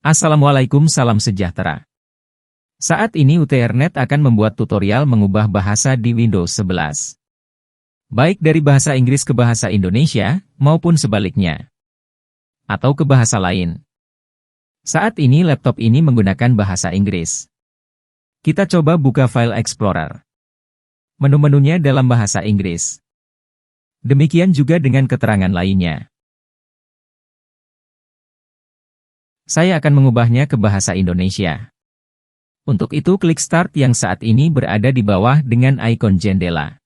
Assalamualaikum, salam sejahtera. Saat ini UTRNet akan membuat tutorial mengubah bahasa di Windows 11. Baik dari bahasa Inggris ke bahasa Indonesia, maupun sebaliknya. Atau ke bahasa lain. Saat ini laptop ini menggunakan bahasa Inggris. Kita coba buka File Explorer. Menu-menunya dalam bahasa Inggris. Demikian juga dengan keterangan lainnya. Saya akan mengubahnya ke bahasa Indonesia. Untuk itu klik Start yang saat ini berada di bawah dengan ikon jendela.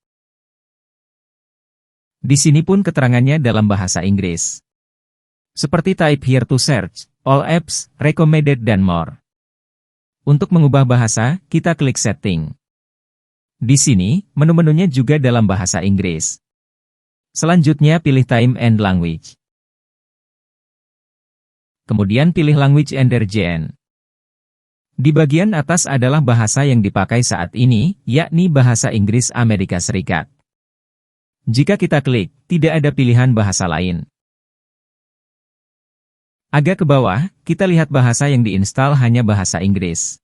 Di sini pun keterangannya dalam bahasa Inggris. Seperti type here to search, all apps, recommended dan more. Untuk mengubah bahasa, kita klik Setting. Di sini, menu-menunya juga dalam bahasa Inggris. Selanjutnya pilih Time and Language. Kemudian pilih Language and Region. Di bagian atas adalah bahasa yang dipakai saat ini, yakni bahasa Inggris Amerika Serikat. Jika kita klik, tidak ada pilihan bahasa lain. Agak ke bawah, kita lihat bahasa yang diinstal hanya bahasa Inggris.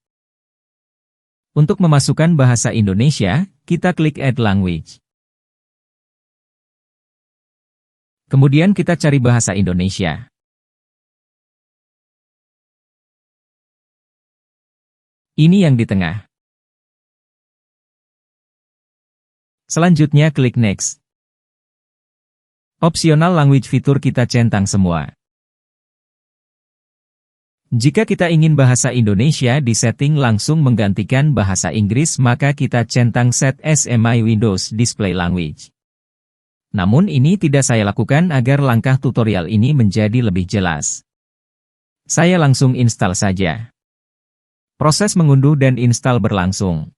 Untuk memasukkan bahasa Indonesia, kita klik Add Language. Kemudian kita cari bahasa Indonesia. Ini yang di tengah. Selanjutnya klik Next. Opsional language fitur kita centang semua. Jika kita ingin bahasa Indonesia di setting langsung menggantikan bahasa Inggris, maka kita centang Set as My Windows Display Language. Namun ini tidak saya lakukan agar langkah tutorial ini menjadi lebih jelas. Saya langsung install saja. Proses mengunduh dan install berlangsung.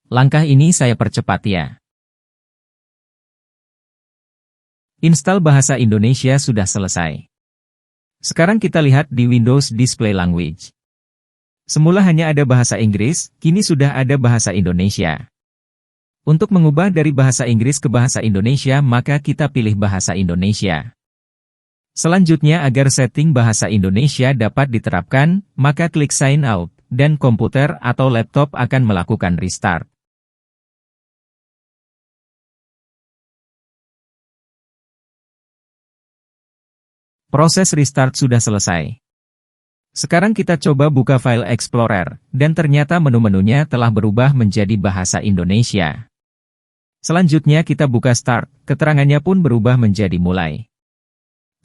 Langkah ini saya percepat ya. Install bahasa Indonesia sudah selesai. Sekarang kita lihat di Windows Display Language. Semula hanya ada bahasa Inggris, kini sudah ada bahasa Indonesia. Untuk mengubah dari bahasa Inggris ke bahasa Indonesia, maka kita pilih bahasa Indonesia. Selanjutnya agar setting bahasa Indonesia dapat diterapkan, maka klik Sign Out. Dan komputer atau laptop akan melakukan restart. Proses restart sudah selesai. Sekarang kita coba buka File Explorer, dan ternyata menu-menunya telah berubah menjadi bahasa Indonesia. Selanjutnya kita buka Start, keterangannya pun berubah menjadi Mulai.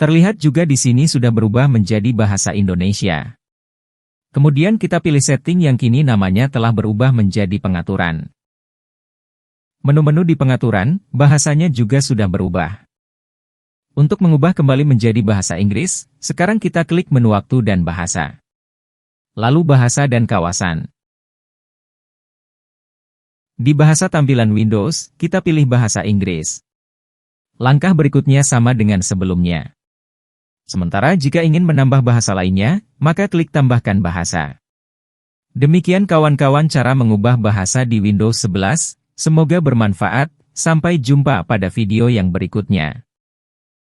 Terlihat juga di sini sudah berubah menjadi bahasa Indonesia. Kemudian kita pilih setting yang kini namanya telah berubah menjadi pengaturan. Menu-menu di pengaturan, bahasanya juga sudah berubah. Untuk mengubah kembali menjadi bahasa Inggris, sekarang kita klik menu waktu dan bahasa. Lalu bahasa dan kawasan. Di bahasa tampilan Windows, kita pilih bahasa Inggris. Langkah berikutnya sama dengan sebelumnya. Sementara jika ingin menambah bahasa lainnya, maka klik tambahkan bahasa. Demikian kawan-kawan cara mengubah bahasa di Windows 11, semoga bermanfaat, sampai jumpa pada video yang berikutnya.